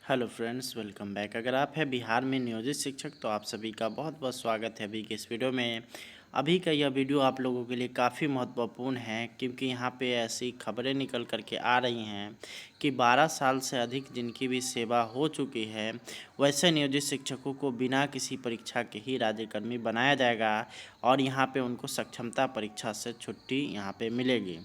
Hello friends, welcome back. अगर आप हैं बिहार में नियोजित शिक्षक तो आप सभी का बहुत बहुत स्वागत है अभी के इस वीडियो में। अभी का यह वीडियो आप लोगों के लिए काफ़ी महत्वपूर्ण है क्योंकि यहाँ पे ऐसी खबरें निकल कर के आ रही हैं कि 12 साल से अधिक जिनकी भी सेवा हो चुकी है वैसे नियोजित शिक्षकों को बिना किसी परीक्षा के ही राज्यकर्मी बनाया जाएगा और यहाँ पे उनको सक्षमता परीक्षा से छुट्टी यहाँ पे मिलेगी।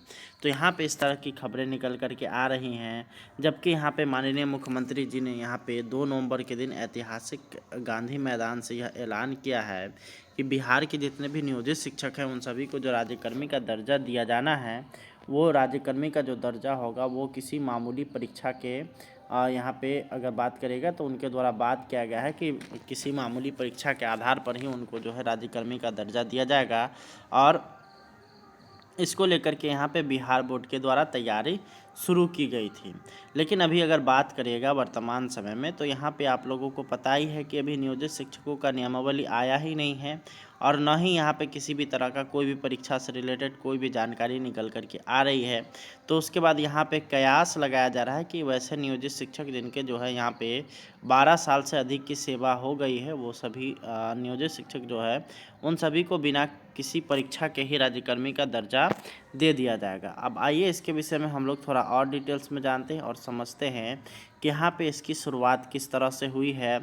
तो यहाँ पे इस तरह की खबरें निकल कर के आ रही हैं, जबकि यहाँ पे माननीय मुख्यमंत्री जी ने यहाँ पे 2 नवंबर के दिन ऐतिहासिक गांधी मैदान से यह ऐलान किया है कि बिहार के जितने भी नियोजित शिक्षक हैं उन सभी को जो राज्यकर्मी का दर्जा दिया जाना है, वो राज्यकर्मी का जो दर्जा होगा वो किसी मामूली परीक्षा के यहाँ पे अगर बात करेगा तो उनके द्वारा बात किया गया है कि किसी मामूली परीक्षा के आधार पर ही उनको जो है राज्यकर्मी का दर्जा दिया जाएगा। और इसको लेकर के यहाँ पे बिहार बोर्ड के द्वारा तैयारी शुरू की गई थी। लेकिन अभी अगर बात करिएगा वर्तमान समय में तो यहाँ पे आप लोगों को पता ही है कि अभी नियोजित शिक्षकों का नियमावली आया ही नहीं है और न ही यहाँ पे किसी भी तरह का कोई भी परीक्षा से रिलेटेड कोई भी जानकारी निकल कर के आ रही है। तो उसके बाद यहाँ पे कयास लगाया जा रहा है कि वैसे नियोजित शिक्षक जिनके जो है यहाँ पे 12 साल से अधिक की सेवा हो गई है वो सभी नियोजित शिक्षक जो है उन सभी को बिना किसी परीक्षा के ही राज्यकर्मी का दर्जा दे दिया जाएगा। अब आइए इसके विषय में हम लोग थोड़ा और डिटेल्स में जानते हैं और समझते हैं कि यहाँ पे इसकी शुरुआत किस तरह से हुई है,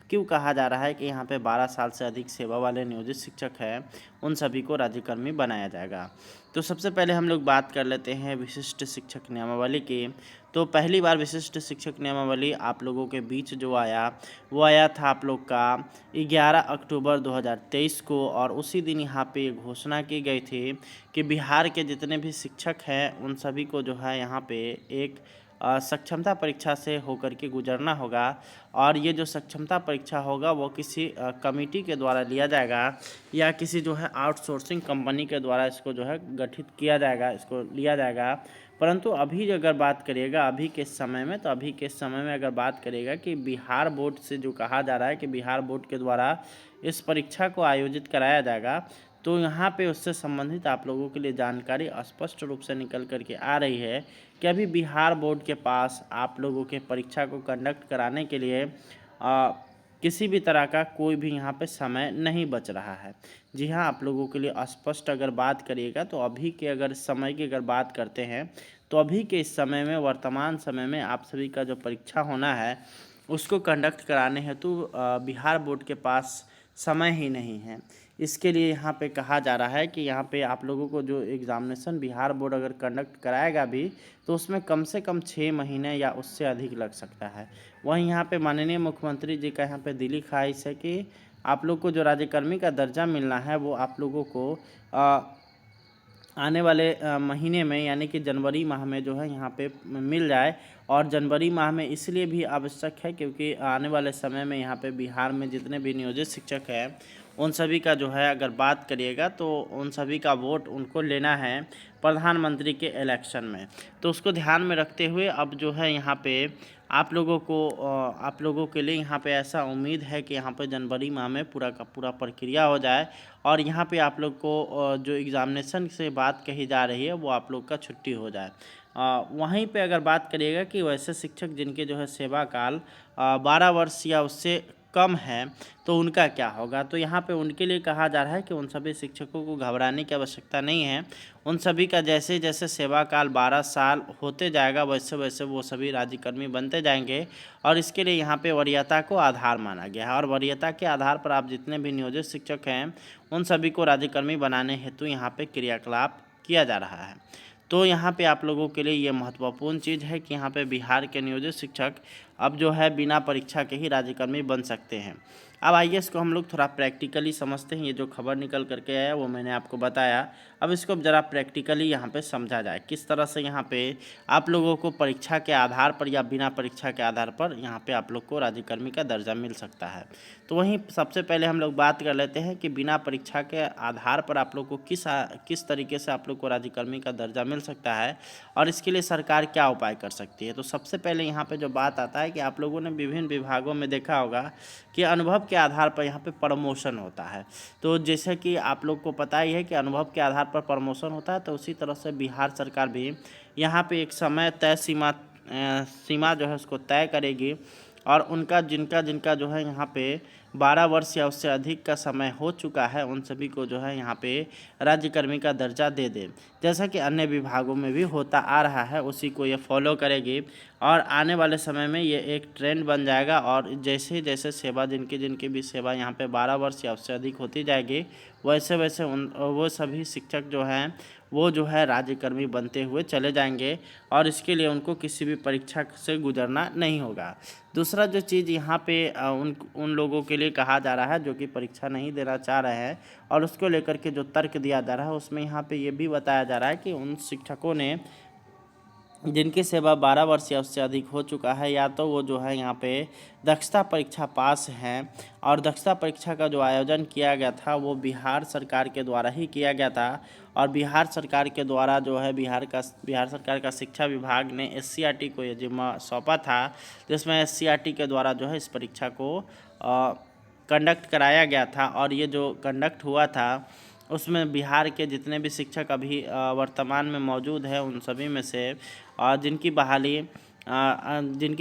क्यों कहा जा रहा है कि यहाँ पे 12 साल से अधिक सेवा वाले नियोजित शिक्षक हैं उन सभी को राज्यकर्मी बनाया जाएगा। तो सबसे पहले हम लोग बात कर लेते हैं विशिष्ट शिक्षक नियमावली की। तो पहली बार विशिष्ट शिक्षक नियमावली आप लोगों के बीच जो आया वो आया था आप लोग का 11 अक्टूबर 2023 को, और उसी दिन यहाँ पे घोषणा की गई थी कि बिहार के जितने भी शिक्षक हैं उन सभी को जो है यहाँ पे एक सक्षमता परीक्षा से होकर के गुजरना होगा। और ये जो सक्षमता परीक्षा होगा वो किसी कमेटी के द्वारा लिया जाएगा या किसी जो है आउटसोर्सिंग कंपनी के द्वारा इसको जो है गठित किया जाएगा, इसको लिया जाएगा। परंतु अभी अगर बात करिएगा अभी के समय में, तो अभी के समय में अगर बात करिएगा कि बिहार बोर्ड से जो कहा जा रहा है कि बिहार बोर्ड के द्वारा इस परीक्षा को आयोजित कराया जाएगा, तो यहाँ पे उससे संबंधित आप लोगों के लिए जानकारी स्पष्ट रूप से निकल कर के आ रही है कि अभी बिहार बोर्ड के पास आप लोगों के परीक्षा को कंडक्ट कराने के लिए किसी भी तरह का कोई भी यहाँ पे समय नहीं बच रहा है। जी हाँ, आप लोगों के लिए स्पष्ट अगर बात करिएगा तो अभी के अगर समय की अगर बात करते हैं तो अभी के इस समय में वर्तमान समय में आप सभी का जो परीक्षा होना है उसको कंडक्ट कराने हेतु बिहार बोर्ड के पास समय ही नहीं है। इसके लिए यहाँ पे कहा जा रहा है कि यहाँ पे आप लोगों को जो एग्ज़ामिनेशन बिहार बोर्ड अगर कंडक्ट कराएगा भी तो उसमें कम से कम 6 महीने या उससे अधिक लग सकता है। वहीं यहाँ पे माननीय मुख्यमंत्री जी का यहाँ पे दिली ख्वाहिश है कि आप लोग को जो राज्यकर्मी का दर्जा मिलना है वो आप लोगों को आने वाले महीने में यानी कि जनवरी माह में जो है यहाँ पे मिल जाए। और जनवरी माह में इसलिए भी आवश्यक है क्योंकि आने वाले समय में यहाँ पे बिहार में जितने भी नियोजित शिक्षक हैं उन सभी का जो है अगर बात करिएगा तो उन सभी का वोट उनको लेना है प्रधानमंत्री के इलेक्शन में। तो उसको ध्यान में रखते हुए अब जो है यहाँ पे आप लोगों के लिए यहाँ पे ऐसा उम्मीद है कि यहाँ पे जनवरी माह में पूरा का पूरा प्रक्रिया हो जाए और यहाँ पे आप लोग को जो एग्ज़ामिनेशन से बात कही जा रही है वो आप लोग का छुट्टी हो जाए। वहीं पे अगर बात करिएगा कि वैसे शिक्षक जिनके जो है सेवा काल 12 वर्ष या उससे कम है तो उनका क्या होगा, तो यहाँ पे उनके लिए कहा जा रहा है कि उन सभी शिक्षकों को घबराने की आवश्यकता नहीं है। उन सभी का जैसे जैसे सेवा काल 12 साल होते जाएगा वैसे वैसे वो सभी राज्यकर्मी बनते जाएंगे। और इसके लिए यहाँ पे वरीयता को आधार माना गया है और वरीयता के आधार पर आप जितने भी नियोजित शिक्षक हैं उन सभी को राज्यकर्मी बनाने हेतु यहाँ पे क्रियाकलाप किया जा रहा है। तो यहाँ पे आप लोगों के लिए ये महत्वपूर्ण चीज़ है कि यहाँ पे बिहार के नियोजित शिक्षक अब जो है बिना परीक्षा के ही राज्यकर्मी बन सकते हैं। अब आइए इसको हम लोग थोड़ा प्रैक्टिकली समझते हैं। ये जो खबर निकल करके आया वो मैंने आपको बताया, अब इसको ज़रा प्रैक्टिकली यहाँ पे समझा जाए किस तरह से यहाँ पे आप लोगों को परीक्षा के आधार पर या बिना परीक्षा के आधार पर यहाँ पे आप लोग को राज्यकर्मी का दर्जा मिल सकता है। तो वहीं सबसे पहले हम लोग बात कर लेते हैं कि बिना परीक्षा के आधार पर आप लोग को किस तरीके से आप लोग को राज्यकर्मी का दर्जा मिल सकता है और इसके लिए सरकार क्या उपाय कर सकती है। तो सबसे पहले यहाँ पे जो बात आता है कि आप लोगों ने विभिन्न विभागों में देखा होगा कि अनुभव के आधार पर यहाँ पे प्रमोशन होता है। तो जैसे कि आप लोग को पता ही है कि अनुभव के आधार पर प्रमोशन होता है, तो उसी तरह से बिहार सरकार भी यहाँ पे एक समय तय सीमा जो है उसको तय करेगी और उनका जिनका जिनका जो है यहाँ पे 12 वर्ष या उससे अधिक का समय हो चुका है उन सभी को जो है यहाँ पे राज्यकर्मी का दर्जा दे दे, जैसा कि अन्य विभागों में भी होता आ रहा है। उसी को ये फॉलो करेगी और आने वाले समय में ये एक ट्रेंड बन जाएगा। और जैसे जैसे सेवा जिनकी जिनकी भी सेवा यहाँ पे 12 वर्ष या उससे अधिक होती जाएगी, वैसे वैसे वो सभी शिक्षक जो हैं वो जो है राज्यकर्मी बनते हुए चले जाएंगे और इसके लिए उनको किसी भी परीक्षा से गुजरना नहीं होगा। दूसरा जो चीज़ यहाँ पे उन लोगों के लिए कहा जा रहा है जो कि परीक्षा नहीं देना चाह रहे हैं और उसको लेकर के जो तर्क दिया जा रहा है उसमें यहाँ पे ये भी बताया जा रहा है कि उन शिक्षकों ने जिनकी सेवा 12 वर्ष या उससे अधिक हो चुका है, या तो वो जो है यहाँ पे दक्षता परीक्षा पास हैं। और दक्षता परीक्षा का जो आयोजन किया गया था वो बिहार सरकार के द्वारा ही किया गया था और बिहार सरकार के द्वारा जो है बिहार सरकार का शिक्षा विभाग ने SCRT को ये जिम्मा सौंपा था, जिसमें SCRT के द्वारा जो है इस परीक्षा को कंडक्ट कराया गया था। और ये जो कंडक्ट हुआ था उसमें बिहार के जितने भी शिक्षक अभी वर्तमान में मौजूद है उन सभी में से जिनकी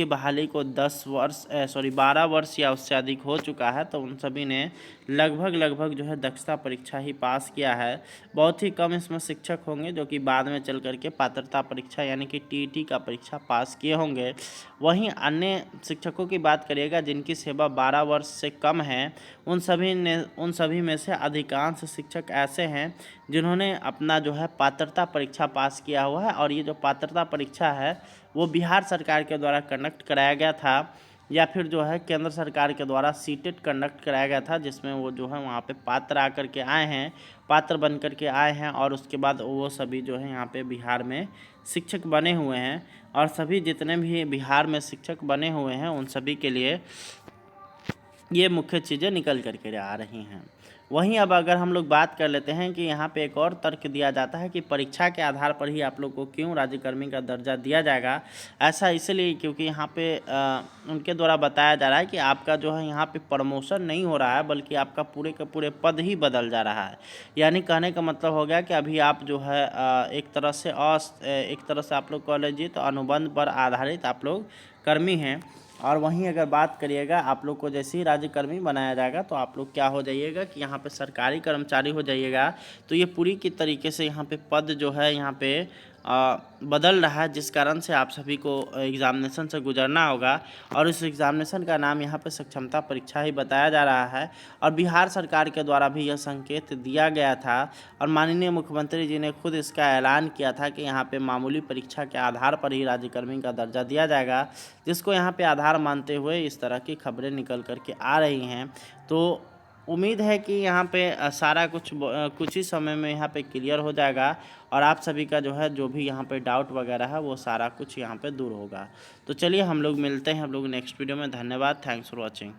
बहाली को 12 वर्ष या उससे अधिक हो चुका है, तो उन सभी ने लगभग जो है दक्षता परीक्षा ही पास किया है। बहुत ही कम इसमें शिक्षक होंगे जो कि बाद में चल करके पात्रता परीक्षा यानी कि TET का परीक्षा पास किए होंगे। वहीं अन्य शिक्षकों की बात करिएगा जिनकी सेवा 12 वर्ष से कम है, उन सभी में से अधिकांश शिक्षक ऐसे हैं जिन्होंने अपना जो है पात्रता परीक्षा पास किया हुआ है। और ये जो पात्रता परीक्षा है वो बिहार सरकार के द्वारा कंडक्ट कराया गया था या फिर जो है केंद्र सरकार के द्वारा सीटेट कंडक्ट कराया गया था, जिसमें वो जो है वहाँ पे पात्र बन कर के आए हैं और उसके बाद वो सभी जो है यहाँ पे बिहार में शिक्षक बने हुए हैं। और सभी जितने भी बिहार में शिक्षक बने हुए हैं उन सभी के लिए ये मुख्य चीज़ें निकल करके आ रही हैं। वहीं अब अगर हम लोग बात कर लेते हैं कि यहाँ पे एक और तर्क दिया जाता है कि परीक्षा के आधार पर ही आप लोग को क्यों राज्यकर्मी का दर्जा दिया जाएगा। ऐसा इसलिए क्योंकि यहाँ पे उनके द्वारा बताया जा रहा है कि आपका जो है यहाँ पे प्रमोशन नहीं हो रहा है बल्कि आपका पूरे के पूरे पद ही बदल जा रहा है। यानी कहने का मतलब हो गया कि अभी आप जो है एक तरह से आप लोग कह लीजिए तो अनुबंध पर आधारित आप लोग कर्मी हैं। और वहीं अगर बात करिएगा आप लोग को जैसे ही राज्यकर्मी बनाया जाएगा तो आप लोग क्या हो जाइएगा कि यहाँ पे सरकारी कर्मचारी हो जाइएगा। तो ये पूरी की तरीके से यहाँ पे पद जो है यहाँ पे बदल रहा है, जिस कारण से आप सभी को एग्ज़ामिनेशन से गुजरना होगा। और इस एग्ज़ामिनेशन का नाम यहाँ पे सक्षमता परीक्षा ही बताया जा रहा है और बिहार सरकार के द्वारा भी यह संकेत दिया गया था और माननीय मुख्यमंत्री जी ने खुद इसका ऐलान किया था कि यहाँ पे मामूली परीक्षा के आधार पर ही राज्यकर्मी का दर्जा दिया जाएगा, जिसको यहाँ पे आधार मानते हुए इस तरह की खबरें निकल करके आ रही हैं। तो उम्मीद है कि यहाँ पे सारा कुछ ही समय में यहाँ पे क्लियर हो जाएगा और आप सभी का जो है जो भी यहाँ पे डाउट वगैरह है वो सारा कुछ यहाँ पे दूर होगा। तो चलिए हम लोग मिलते हैं हम लोग नेक्स्ट वीडियो में। धन्यवाद, थैंक्स फॉर वॉचिंग।